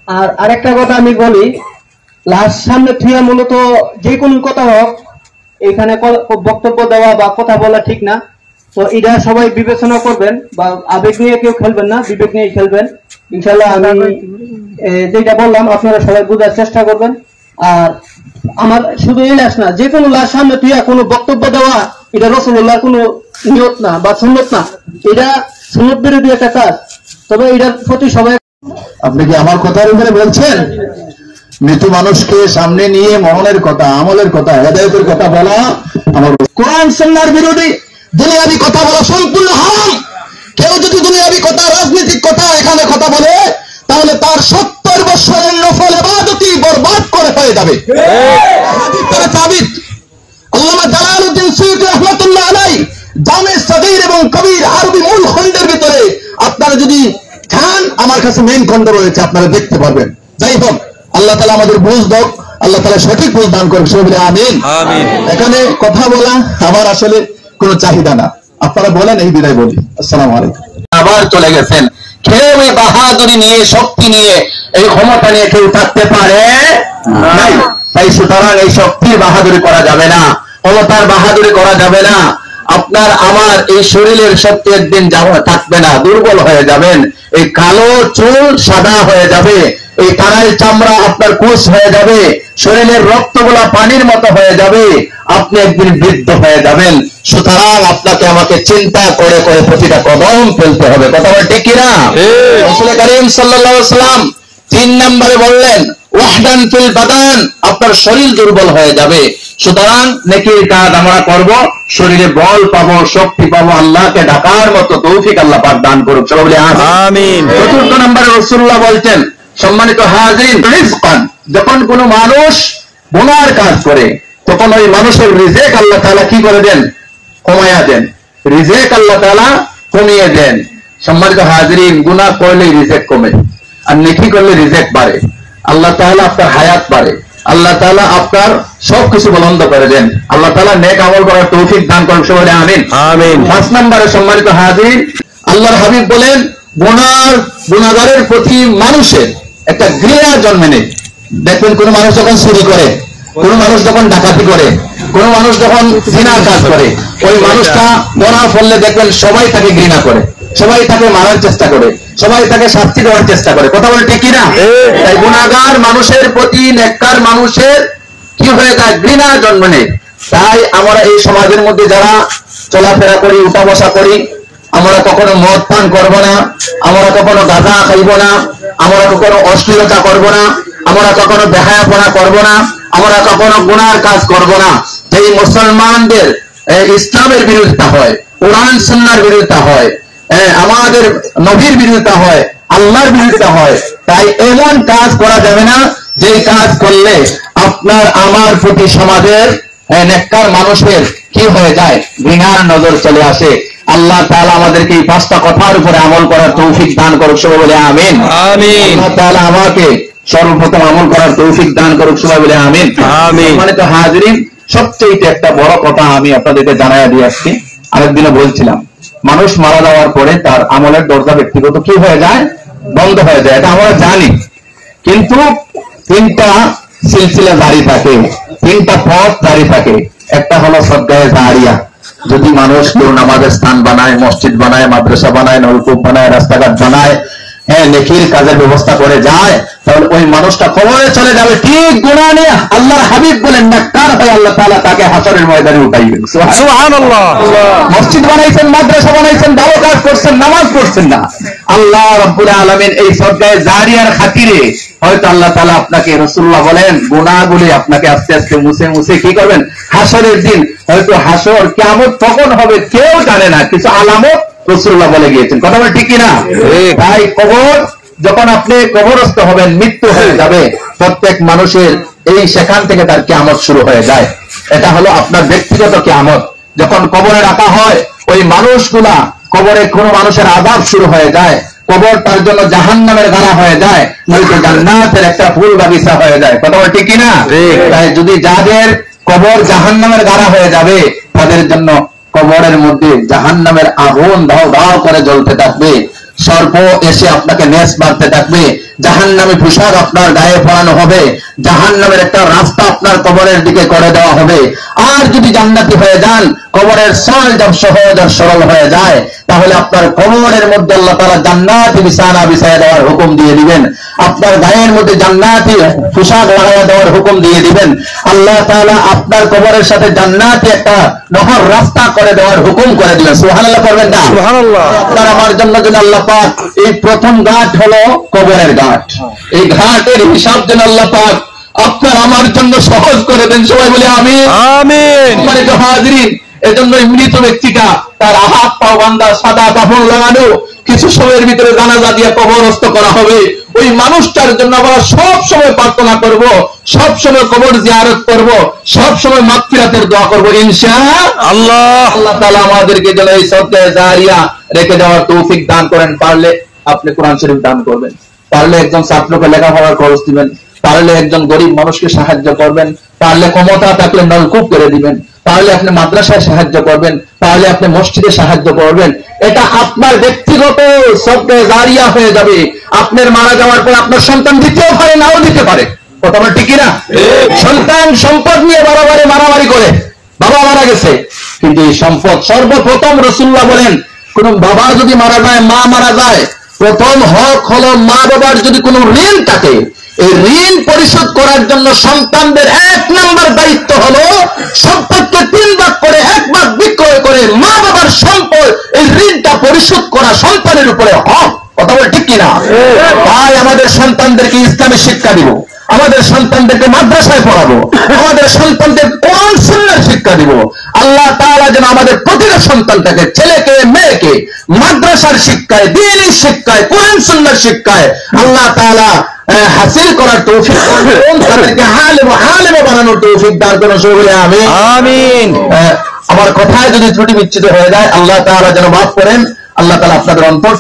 আর আরেকটা কথা আমি বলি, লাশ সামনে থুয়া মূলত যে কোনো কথা হোক এখানে বক্তব্য দেওয়া বা কথা বলা ঠিক না। তো এটা সবাই বিবেচনা করবেন, বা আবেগ নিয়ে কেউ খেলবেন না, বিবেক নিয়ে খেলবেন। ইনশাল্লাহ আমি যেটা বললাম আপনারা সবাই বোঝার চেষ্টা করবেন। আর আমার শুধু এই লাশ না, যে কোনো লাশ সামনে তুই কোনো বক্তব্য দেওয়া এটা রাসূলুল্লাহর কোনো নিয়ত না বা সুন্নত না, এটা সুন্নত বিরোধী একটা কাজ। তবে এটার প্রতি সবাই, আপনি কি আমার কথার উপরে বলছেন? মৃত মানুষকে সামনে নিয়ে মরণের কথা, আমলের কথা, হেদায়েতের কথা বলা আমার কোরআন সুন্নাহর বিরোধী। দুনিয়াবি কথা বলা সম্পূর্ণ হারাম। কেউ যদি দুনিয়াবি কথা, রাজনৈতিক কথা এখানে কথা বলে, তাহলে তার 70 বছরের নফল ইবাদতই বরবাদ করে হয়ে যাবে। হাদিস দ্বারা সাবিত। আল্লামা জালালউদ্দিন সুয়ুতী রাহমাতুল্লাহ আলাইহি জামে সগীর এবং কবির আরবি মূল খণ্ডের ভিতরে আপনারা যদি খান, আমার কাছে মেইন খণ্ড রয়েছে, আপনারা দেখতে পারবেন। যাই হোক, আল্লাহ তাআলা আমাদের বুঝ দাও, আল্লাহ তাআলা সঠিক বুঝ দান করুন, সবাই বলে আমিন। এখানে কথা বলা আমার আসলে কোনো চাহিদা না, আপনারা বলেন, এই বিদায় বলি। আসসালামু আলাইকুম। আবার চলে গেছেন। কেউ এই বাহাদুরি নিয়ে, শক্তি নিয়ে, এই ক্ষমতা নিয়ে কেউ থাকতে পারে নাই। তাই সুতরাং এই শক্তির বাহাদুরি করা যাবে না, ক্ষমতার বাহাদুরি করা যাবে না। আপনার আমার এই শরীরের শক্তি একদিন থাকবে না, দুর্বল হয়ে যাবেন। এই কালো চুল সাদা হয়ে যাবে, এই কানাল চামড়া আপনার কুশ হয়ে যাবে, শরীরের রক্তগুলা পানির মতো হয়ে যাবে, আপনি একদিন বৃদ্ধ হয়ে যাবেন। সুতরাং আপনাকে আমাকে চিন্তা করে করে প্রতিটা কদম ফেলতে হবে। কথা বলে ঠিক কিনা? রাসূল কারীম সাল্লাল্লাহু আলাইহি ওয়াসাল্লাম 3 নম্বরে বললেন ওয়াহদান ফিল বাদান, আপনার শরীর দুর্বল হয়ে যাবে। সুতরাং নেকির কাজ আমরা করব, শরীরে বল পাবো, শক্তি পাবো, আল্লাহকে ডাকার মতো তৌফিক আল্লাহ পাক দান করুক। সবাই বলি আমিন। 4 নম্বরে রাসূলুল্লাহ বলছেন, সম্মানিত হাজিরিন, রিজকান, যখন কোনো মানুষ গুনার কাজ করে তখন ওই মানুষের রিজেক আল্লাহ তাআলা কি করে দেন? কমায়া দেন। রিজেক আল্লাহ তাআলা কমিয়ে দেন। সম্মানিত হাজিরিন, গুনাহ করলে রিজেক কমে, আর নেকি করলে রিজেক বাড়ে। আল্লাহ তাআলা আপনার হায়াত বাড়ে, আল্লাহ তাআলা আপনার সবকিছু বুলন্দ করে দেন। আল্লাহ তাআলা নেক আমল করার তৌফিক দান করুন। সবাই বলে আমিন। আমিন। 5 নম্বরে সম্মানিত হাজির, আল্লাহর হাবিব বলেন গুনাহগারের প্রতি মানুষের একটা ঘৃণা জন্মে নেই। দেখবেন কোন মানুষ যখন চুরি করে, কোন মানুষ যখন ডাকাতি করে, কোন মানুষ যখন জিনার কাজ করে, ওই মানুষটা গুনাহ করলে দেখবেন সবাই তাকে ঘৃণা করে, সবাই তাকে মারার চেষ্টা করে, সবাই তাকে শাস্তি দেওয়ার চেষ্টা করে। কথা বলে ঠিক কিনা? তাই গুনাহগার মানুষের প্রতি নেককার মানুষের কি হয়ে যায়? ঘৃণা জন্ম নেয়। তাই আমরা এই সমাজের মধ্যে যারা চলাফেরা করি, উঠা বসা করি, আমরা কখনো মদ পান করবো না, আমরা কখনো গাঁজা খাইব না, আমরা কখনো অশ্লীলতা করব না, আমরা কখনো বেহায়াপনা করব না, আমরা কখনো গুনার কাজ করব না। এই মুসলমানদের ইসলামের বিরোধিতা হয়, কোরআন সুন্নাহর বিরোধিতা হয়, আমাদের নবীর বিরোধিতা হয়, আল্লাহর বিরোধিতা হয়। তাই এমন কাজ করা যাবে না যে কাজ করলে আপনার আমার প্রতি সমাজের নেককার মানুষের কি হয়ে যায়? ঘৃণার নজর চলে আসে। আল্লাহ তাআলা আমাদেরকে এই 5টা কথার উপরে আমল করার তৌফিক দান করুক। সবাই বলে আমিন। আমিন। আল্লাহ তাআলা আমাকে সর্বপ্রথম আমল করার তৌফিক দান করুক। সবাই বলে আমিন। আমিন। সম্মানিত হাজিরিন, সবচেয়ে একটা বড় কথা আমি আপনাদেরকে জানাইয়া দিয়ে আসছি, আরেকদিনও বলছিলাম, মানুষ মারা যাওয়ার পরে তার আমলের দরজা ব্যক্তিগত কি হয়ে যায়? বন্ধ হয়ে যায়। এটা আমরা জানি, কিন্তু 3টা সিলসিলা জারি থাকে, 3টা পথ জারি থাকে। একটা হলো সদকায়ে জারিয়া, যদি মানুষ কেউ নামাজের স্থান বানায়, মসজিদ বানায়, মাদ্রাসা বানায়, নলকূপ বানায়, রাস্তাঘাট বানায়, নেকির কাজের ব্যবস্থা করে যায়, তাহলে ওই মানুষটা কবরে চলে যাবে ঠিক গুনাহ নিয়ে। আল্লাহর হাবিব বলেন নেককার হয়ে আল্লাহ তাআলা তাকে হাসরের ময়দানে উঠাইবেন। সুবহানাল্লাহ। মসজিদ বানাইছেন, মাদ্রাসা বানাইছেন, ভালো কাজ করছেন, নামাজ পড়ছেন না, আল্লাহ রাব্বুল আলামিন এই সদকায়ে জারিয়ার খাতিরে হয়তো আল্লাহ তাআলা আপনাকে, রাসূলুল্লাহ বলেন, গুনাহগুলি আপনাকে আস্তে আস্তে মুছে মুছে কি করবেন? হাসরের দিন হয়তো হাসর কিয়ামত কখন হবে কেউ জানে না, কিছু আলামত রাসূলুল্লাহ বলে গিয়েছেন। কথা বলে ঠিক কিনা? তাই কবর, যখন আপনি কবরস্থ হবেন, মৃত্যু হয়ে যাবে, প্রত্যেক মানুষের এই সেখান থেকে তার কিয়ামত শুরু হয়ে যায়। এটা হলো আপনার ব্যক্তিগত কিয়ামত। যখন কবরে রাখা হয়, ওই মানুষগুলা কবরে কোনো মানুষের আযাব শুরু হয়ে যায়, কবর তার জন্য জাহান্নামের গাড়া হয়ে যায়, নয়তো জান্নাতের একটা ফুল বাগিচা হয়ে যায়। কথা বলে ঠিক কিনা? তাই যদি যাদের কবর জাহান্নামের গাড়া হয়ে যাবে, তাদের জন্য কবরের মধ্যে জাহান্নামের আগুন দাও দাও করে জ্বলতে থাকবে, সর্প এসে আপনাকে নেস মারতে থাকবে, জাহান্নামী পোশাক আপনার গায়ে পরানো হবে, জাহান্নামের একটা রাস্তা আপনার কবরের দিকে করে দেওয়া হবে। আর যদি জান্নাতি হয়ে যান, কবরের সরল সহজ আর সরল হয়ে যায়, তাহলে আপনার কবরের মধ্যে আল্লাহ তাআলা জান্নাতি বিছানা বিছায়া দেওয়ার হুকুম দিয়ে দিবেন, আপনার গায়ের মধ্যে জান্নাতি পোশাক লাগাইয়া দেওয়ার হুকুম দিয়ে দিবেন। আল্লাহ তাআলা আপনার কবরের সাথে জান্নাতি একটা নহর রাস্তা করে দেওয়ার হুকুম করে দিবেন। সুবহানাল্লাহ করবেন না? সুবহানাল্লাহ। আপনার আমার জন্য যেন আল্লাহ পাক এই প্রথম ঘাট হলো কবরের ঘাট, এই ঘাটের হিসাব যেন আল্লাহ পাক আপনার আমার জন্য সহজ করে দেন। সবাই বলে আমিন। আমিন। সম্মানিত হাজিরিন, এজন্য মৃত ব্যক্তিটা তার হাত পা বাঁধা, সাদা কাফন লাগানো, কিছু সময়ের ভিতরে জানাজা দিয়ে কবরস্থ করা হবে। ওই মানুষটার জন্য আমরা সব সময় প্রার্থনা করব, সব সময় কবর জিয়ারত করব, সব সময় মাগফিরাতের দোয়া করব ইনশাআল্লাহ। আল্লাহ তাআলা আমাদেরকে যেন এই সদকায়ে জারিয়া রেখে যাওয়ার তৌফিক দান করেন। পারলে আপনি কোরআন শরীফ দান করবেন, পারলে একজন ছাত্রকে লেখাপড়ার খরচ দিবেন, পারলে একজন গরিব মানুষকে সাহায্য করবেন, পারলে ক্ষমতা থাকলে নলকূপ করে দিবেন, পারলে আপনি মাদ্রাসায় সাহায্য করবেন, পারলে আপনি মসজিদে সাহায্য করবেন। এটা আপনার ব্যক্তিগত সদকায়ে জারিয়া হয়ে যাবে। আপনার মারা যাওয়ার পর আপনার সন্তান দিতেও পারে, নাও দিতে পারে। কথা বল ঠিক কিনা? সন্তান সম্পদ নিয়ে মারামারি করে, বাবা মারা গেছে, কিন্তু এই সম্পদ সর্বপ্রথম রাসূলুল্লাহ বলেন, কোন বাবা যদি মারা যায়, মা মারা যায়, প্রথম হক হলো মা বাবার যদি কোনো ঋণ থাকে, এই ঋণ পরিশোধ করার জন্য সন্তানদের 1 নম্বর দায়িত্ব হলো সম্পদকে 3 ভাগ করে 1 ভাগ বিক্রয় করে মা বাবার সম্পদ এই ঋণটা পরিশোধ করা সন্তানের উপরে হক। কথা বল ঠিক কিনা? তাই আমাদের সন্তানদেরকে ইসলামী শিক্ষা দিব, আমাদের সন্তানদেরকে মাদ্রাসায় পড়াবো, আমাদের সন্তানদের কোরআন সুন্নাহ শিক্ষা দিব। আল্লাহ তাআলা যেন আমাদের প্রতিটা সন্তানটাকে, ছেলেকে মেয়েকে মাদ্রাসার শিক্ষায়, দ্বীনি শিক্ষায়, কোরআন সুন্নাহ শিক্ষায় আল্লাহ তাআলা হাসিল করার তৌফিক করুন, তাদেরকে আলেম বানানোর তৌফিক দান করুন। সকলে আমিন। আমিন। আমার কথায় যদি ত্রুটি বিচ্যুত হয়ে যায়, আল্লাহ তাআলা যেন মাফ করেন। আল্লাহ তাআলা আপনাদের অন্তর